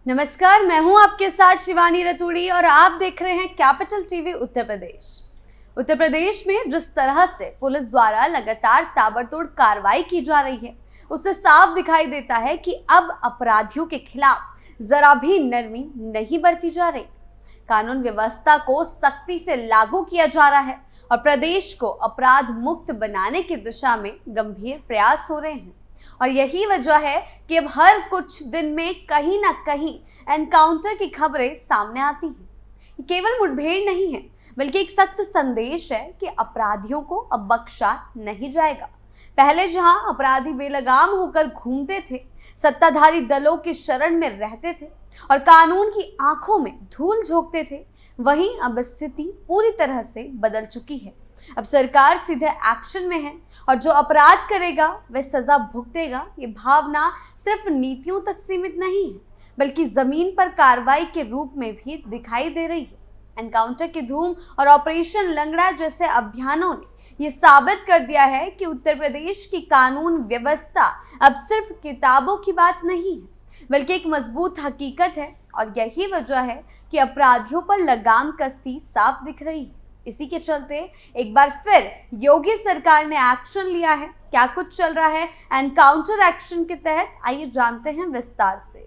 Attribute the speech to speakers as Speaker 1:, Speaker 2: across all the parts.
Speaker 1: नमस्कार, मैं हूं आपके साथ शिवानी रतूड़ी और आप देख रहे हैं कैपिटल टीवी उत्तर प्रदेश। उत्तर प्रदेश में जिस तरह से पुलिस द्वारा लगातार ताबड़तोड़ कार्रवाई की जा रही है, उससे साफ दिखाई देता है कि अब अपराधियों के खिलाफ जरा भी नरमी नहीं बरती जा रही। कानून व्यवस्था को सख्ती से लागू किया जा रहा है और प्रदेश को अपराध मुक्त बनाने की दिशा में गंभीर प्रयास हो रहे हैं। और यही वजह है कि अब हर कुछ दिन में कहीं ना कहीं एनकाउंटर की खबरें सामने आती हैं। ये केवल मुठभेड़ नहीं है, बल्कि एक सख्त संदेश है कि अपराधियों को अब बख्शा नहीं जाएगा। पहले जहां अपराधी बेलगाम होकर घूमते थे, सत्ताधारी दलों की शरण में रहते थे और कानून की आंखों में धूल झोंकते थे, वहीं अब स्थिति पूरी तरह से बदल चुकी है। अब सरकार सीधे एक्शन में है और जो अपराध करेगा वह सजा भुगतेगा। ये भावना सिर्फ नीतियों तक सीमित नहीं है, बल्कि जमीन पर कार्रवाई के रूप में भी दिखाई दे रही है। एनकाउंटर की धूम और ऑपरेशन लंगड़ा जैसे अभियानों ने ये साबित कर दिया है कि उत्तर प्रदेश की कानून व्यवस्था अब सिर्फ किताबों की बात नहीं है, बल्कि एक मजबूत हकीकत है। और यही वजह है कि अपराधियों पर लगाम कसती साफ दिख रही है। इसी के चलते एक बार फिर योगी सरकार ने एक्शन लिया है। क्या कुछ चल रहा है एनकाउंटर एक्शन के तहत, आइए जानते हैं विस्तार से।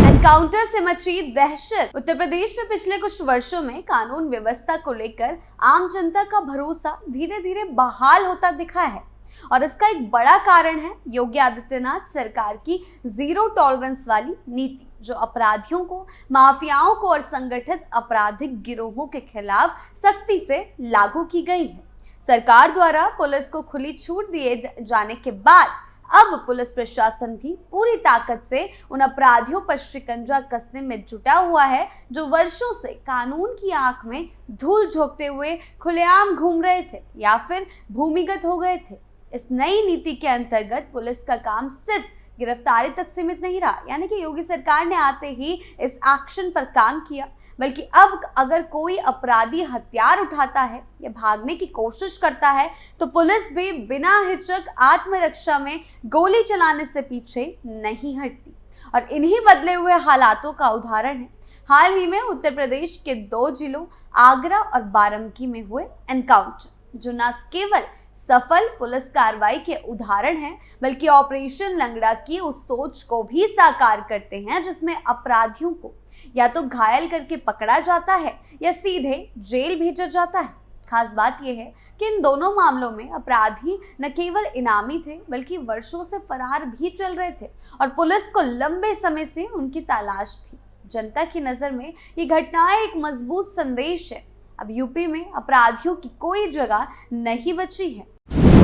Speaker 1: एनकाउंटर से मची दहशत। उत्तर प्रदेश में पिछले कुछ वर्षों में कानून व्यवस्था को लेकर आम जनता का भरोसा धीरे धीरे बहाल होता दिखा है और इसका एक बड़ा कारण है योगी आदित्यनाथ सरकार की जीरो टॉलरेंस वाली नीति, जो अपराधियों को, माफियाओं को और संगठित आपराधिक गिरोहों के खिलाफ सख्ती से लागू की गई है। सरकार द्वारा पुलिस को खुली छूट दिए जाने के बाद अब पुलिस प्रशासन भी पूरी ताकत से उन अपराधियों पर शिकंजा कसने में जुटा हुआ है जो वर्षों से कानून की आंख में धूल झोंकते हुए खुलेआम घूम रहे थे या फिर भूमिगत हो गए थे। इस नई नीति के अंतर्गत पुलिस का काम सिर्फ गिरफ्तारी तक सीमित नहीं रहा, यानी कि योगी सरकार ने आते ही इस एक्शन पर काम किया, बल्कि अब अगर कोई अपराधी हथियार उठाता है या भागने की कोशिश करता है तो पुलिस भी बिना हिचक आत्मरक्षा में गोली चलाने से पीछे नहीं हटती। और इन्हीं बदले हुए हालातों का उदाहरण है हाल ही में उत्तर प्रदेश के 2 जिलों आगरा और बाराबंकी में हुए एनकाउंटर, जो न केवल सफल पुलिस कार्रवाई के उदाहरण हैं, बल्कि ऑपरेशन लंगड़ा की उस सोच को भी साकार करते हैं जिसमें अपराधियों को या तो घायल करके पकड़ा जाता है या सीधे जेल भेजा जाता है। खास बात यह है कि इन दोनों मामलों में अपराधी न केवल इनामी थे, बल्कि वर्षों से फरार भी चल रहे थे और पुलिस को लंबे समय से उनकी तलाश थी। जनता की नजर में ये घटनाएं एक मजबूत संदेश है। अब यूपी में अपराधियों की कोई जगह नहीं बची है।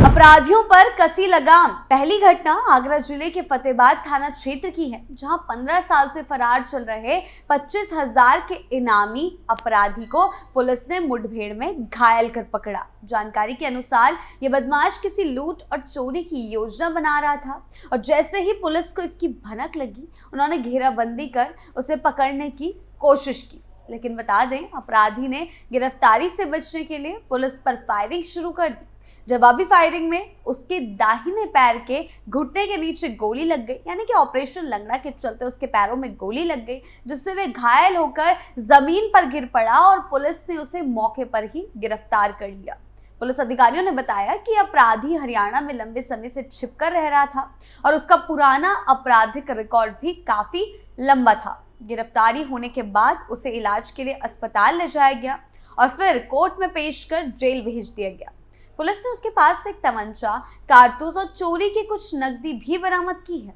Speaker 1: अपराधियों पर कसी लगाम। पहली घटना आगरा जिले के फतेहाबाद थाना क्षेत्र की है, जहां 15 साल से फरार चल रहे 25,000 के इनामी अपराधी को पुलिस ने मुठभेड़ में घायल कर पकड़ा। जानकारी के अनुसार ये बदमाश किसी लूट और चोरी की योजना बना रहा था और जैसे ही पुलिस को इसकी भनक लगी, उन्होंने घेराबंदी कर उसे पकड़ने की कोशिश की। लेकिन बता दें, अपराधी ने गिरफ्तारी से बचने के लिए पुलिस पर फायरिंग शुरू कर दी। जवाबी फायरिंग में उसके दाहिने पैर के घुटने के नीचे गोली लग गई, यानी कि ऑपरेशन लंगड़ा के चलते उसके पैरों में गोली लग गई, जिससे वे घायल होकर जमीन पर गिर पड़ा और पुलिस ने उसे मौके पर ही गिरफ्तार कर लिया। पुलिस अधिकारियों ने बताया कि अपराधी हरियाणा में लंबे समय से छिपकर रह रहा था और उसका पुराना आपराधिक रिकॉर्ड भी काफी लंबा था। गिरफ्तारी होने के बाद उसे इलाज के लिए अस्पताल ले जाया गया और फिर कोर्ट में पेश कर जेल भेज दिया गया। पुलिस ने उसके पास से एक तमंचा, कारतूस और चोरी की कुछ नकदी भी बरामद की है।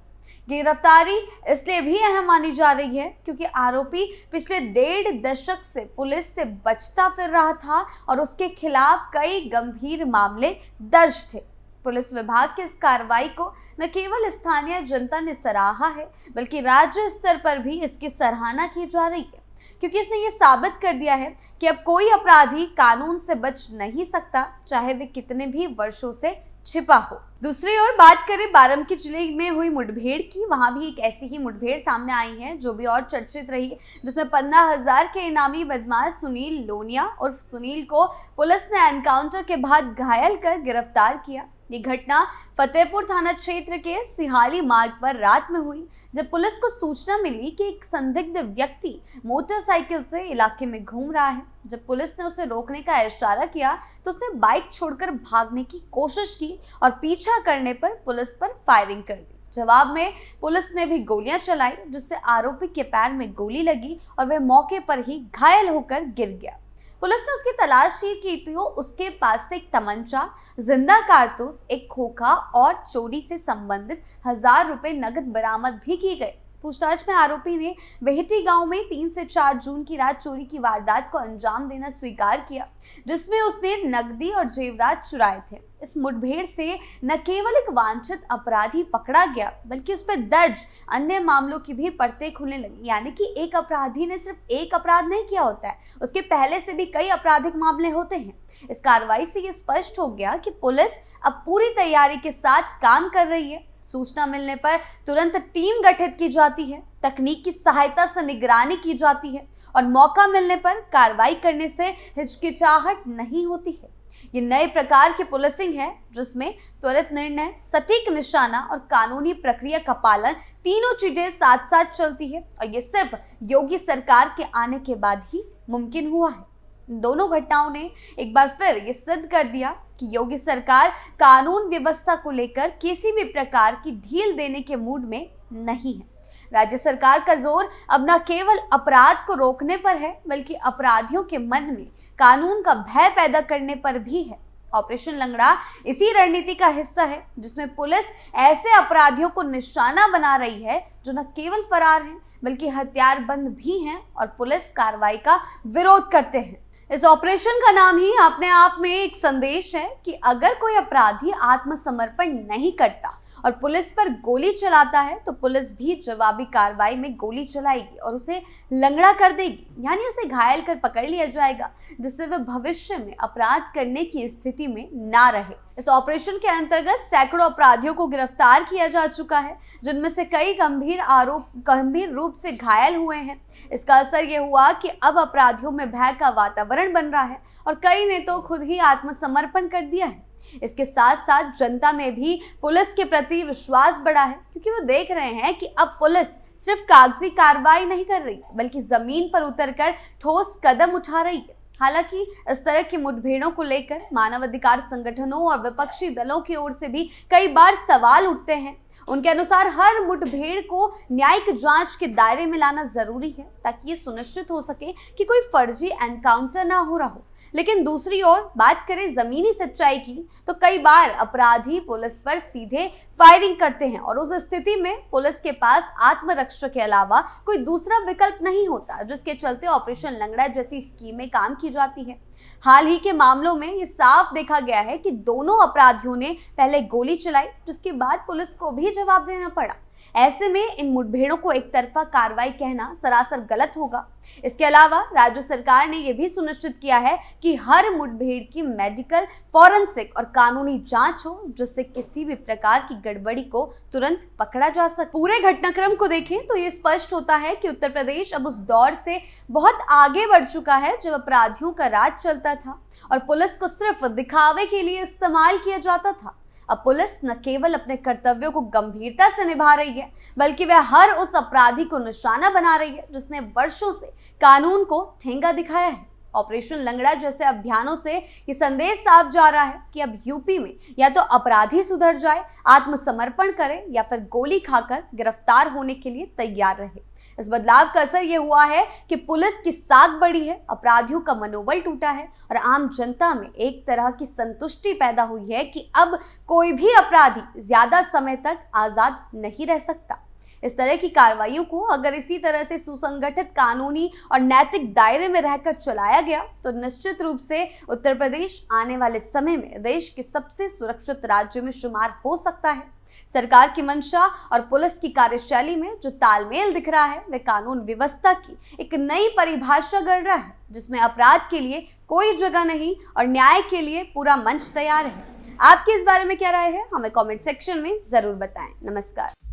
Speaker 1: गिरफ्तारी इसलिए भी अहम मानी जा रही है क्योंकि आरोपी पिछले 1.5 दशक से पुलिस से बचता फिर रहा था और उसके खिलाफ कई गंभीर मामले दर्ज थे। पुलिस विभाग की इस कार्रवाई को न केवल स्थानीय जनता ने सराहा है, बल्कि राज्य स्तर पर भी इसकी सराहना की जा रही है, क्योंकि इसने ये साबित कर दिया है कि अब कोई अपराधी कानून से बच नहीं सकता, चाहे वे कितने भी वर्षों से छिपा हो। दूसरी ओर बात करें बाराबंकी जिले में हुई मुठभेड़ की, वहां भी एक ऐसी ही मुठभेड़ सामने आई है जो भी और चर्चित रही, जिसमें 15,000 के इनामी बदमाश सुनील लोनिया उर्फ सुनील को पुलिस ने एनकाउंटर के बाद घायल कर गिरफ्तार किया। ये घटना फतेहपुर थाना क्षेत्र के सिहाली मार्ग पर रात में हुई, जब पुलिस को सूचना मिली कि एक संदिग्ध व्यक्ति मोटरसाइकिल से इलाके में घूम रहा है। जब पुलिस ने उसे रोकने का इशारा किया तो उसने बाइक छोड़कर भागने की कोशिश की और पीछा करने पर पुलिस पर फायरिंग कर दी। जवाब में पुलिस ने भी गोलियां चलाई, जिससे आरोपी के पैर में गोली लगी और वह मौके पर ही घायल होकर गिर गया। पुलिस ने उसकी तलाश की तो उसके पास से एक तमंचा, जिंदा कारतूस, एक खोखा और चोरी से संबंधित 1000 रुपए नकद बरामद भी की गए। पूछताछ में आरोपी ने बेहटी गांव में 3 से 4 जून की रात चोरी की वारदात को अंजाम देना स्वीकार किया, जिसमें उसने नकदी और जेवरात चुराए थे। इस मुठभेड़ से न केवल एक वांछित अपराधी पकड़ा गया, बल्कि उस पर दर्ज अन्य मामलों की भी परतें खुलने लगी। यानी कि एक अपराधी ने सिर्फ एक अपराध नहीं किया होता है, उसके पहले से भी कई आपराधिक मामले होते हैं। इस कार्रवाई से ये स्पष्ट हो गया कि पुलिस अब पूरी तैयारी के साथ काम कर रही है। सूचना मिलने पर तुरंत टीम गठित की जाती है, तकनीक की सहायता से निगरानी की जाती है और मौका मिलने पर कार्रवाई करने से हिचकिचाहट नहीं होती है। ये नए प्रकार की पुलिसिंग है, जिसमें त्वरित निर्णय, सटीक निशाना और कानूनी प्रक्रिया का पालन, तीनों चीजें साथ साथ चलती है और ये सिर्फ योगी सरकार के आने के बाद ही मुमकिन हुआ है। दोनों घटनाओं ने एक बार फिर ये सिद्ध कर दिया कि योगी सरकार कानून व्यवस्था को लेकर किसी भी प्रकार की ढील देने के मूड में नहीं है। राज्य सरकार का जोर अब न केवल अपराध को रोकने पर है, बल्कि अपराधियों के मन में कानून का भय पैदा करने पर भी है। ऑपरेशन लंगड़ा इसी रणनीति का हिस्सा है, जिसमें पुलिस ऐसे अपराधियों को निशाना बना रही है जो न केवल फरार हैं, बल्कि हथियारबंद भी हैं और पुलिस कार्रवाई का विरोध करते हैं। इस ऑपरेशन का नाम ही अपने आप में एक संदेश है कि अगर कोई अपराधी आत्मसमर्पण नहीं करता और पुलिस पर गोली चलाता है, तो पुलिस भी जवाबी कार्रवाई में गोली चलाएगी और उसे लंगड़ा कर देगी, यानी उसे घायल कर पकड़ लिया जाएगा, जिससे वह भविष्य में अपराध करने की स्थिति में ना रहे। इस ऑपरेशन के अंतर्गत सैकड़ों अपराधियों को गिरफ्तार किया जा चुका है, जिनमें से कई गंभीर रूप से घायल हुए हैं। इसका असर ये हुआ कि अब अपराधियों में भय का वातावरण बन रहा है और कई ने तो खुद ही आत्मसमर्पण कर दिया है। इसके साथ साथ जनता में भी पुलिस के प्रति विश्वास बढ़ा है, क्योंकि वो देख रहे हैं कि अब पुलिस सिर्फ कागजी कार्रवाई नहीं कर रही, बल्कि जमीन पर उतरकर ठोस कदम उठा रही है। हालांकि इस तरह की मुठभेड़ों को लेकर मानवाधिकार संगठनों और विपक्षी दलों की ओर से भी कई बार सवाल उठते हैं। उनके अनुसार हर मुठभेड़ को न्यायिक जांच के दायरे में लाना जरूरी है, ताकि ये सुनिश्चित हो सके कि कोई फर्जी एनकाउंटर ना हो रहा हो। लेकिन दूसरी ओर बात करें जमीनी सच्चाई की, तो कई बार अपराधी पुलिस पर सीधे फायरिंग करते हैं और उस स्थिति में पुलिस के पास आत्मरक्षा के अलावा कोई दूसरा विकल्प नहीं होता, जिसके चलते ऑपरेशन लंगड़ा जैसी स्कीमें काम की जाती है। हाल ही के मामलों में ये साफ देखा गया है कि दोनों अपराधियों ने पहले गोली चलाई, जिसके बाद पुलिस को भी जवाब देना पड़ा। ऐसे में इन मुठभेड़ों को एक तरफा कार्रवाई कहना सरासर गलत होगा। इसके अलावा राज्य सरकार ने यह भी सुनिश्चित किया है कि हर मुठभेड़ की मेडिकल, फॉरेंसिक और कानूनी जांच हो, जिससे किसी भी प्रकार की गड़बड़ी को तुरंत पकड़ा जा सके। पूरे घटनाक्रम को देखें तो ये स्पष्ट होता है कि उत्तर प्रदेश अब उस दौर से बहुत आगे बढ़ चुका है जब अपराधियों का राज चलता था और पुलिस को सिर्फ दिखावे के लिए इस्तेमाल किया जाता था। अब पुलिस न केवल अपने कर्तव्यों को गंभीरता से निभा रही है, बल्कि वह हर उस अपराधी को निशाना बना रही है जिसने वर्षों से कानून को ठेंगा दिखाया है। ऑपरेशन लंगड़ा जैसे अभियानों से ये संदेश साफ जा रहा है कि अब यूपी में या तो अपराधी सुधर जाए, आत्मसमर्पण करे या फिर गोली खाकर गिरफ्तार होने के लिए तैयार रहे। इस बदलाव का असर यह हुआ है कि पुलिस की साख बढ़ी है, अपराधियों का मनोबल टूटा है और आम जनता में एक तरह की संतुष्टि पैदा हुई है कि अब कोई भी अपराधी ज्यादा समय तक आजाद नहीं रह सकता। इस तरह की कार्रवाइयों को अगर इसी तरह से सुसंगठित, कानूनी और नैतिक दायरे में रहकर चलाया गया तो निश्चित रूप से उत्तर प्रदेश आने वाले समय में देश के सबसे सुरक्षित राज्य में शुमार हो सकता है। सरकार की मंशा और पुलिस की कार्यशैली में जो तालमेल दिख रहा है, वह कानून व्यवस्था की एक नई परिभाषा गढ़ रहा है, जिसमें अपराध के लिए कोई जगह नहीं और न्याय के लिए पूरा मंच तैयार है। आपकी इस बारे में क्या राय है, हमें कमेंट सेक्शन में जरूर बताएं। नमस्कार।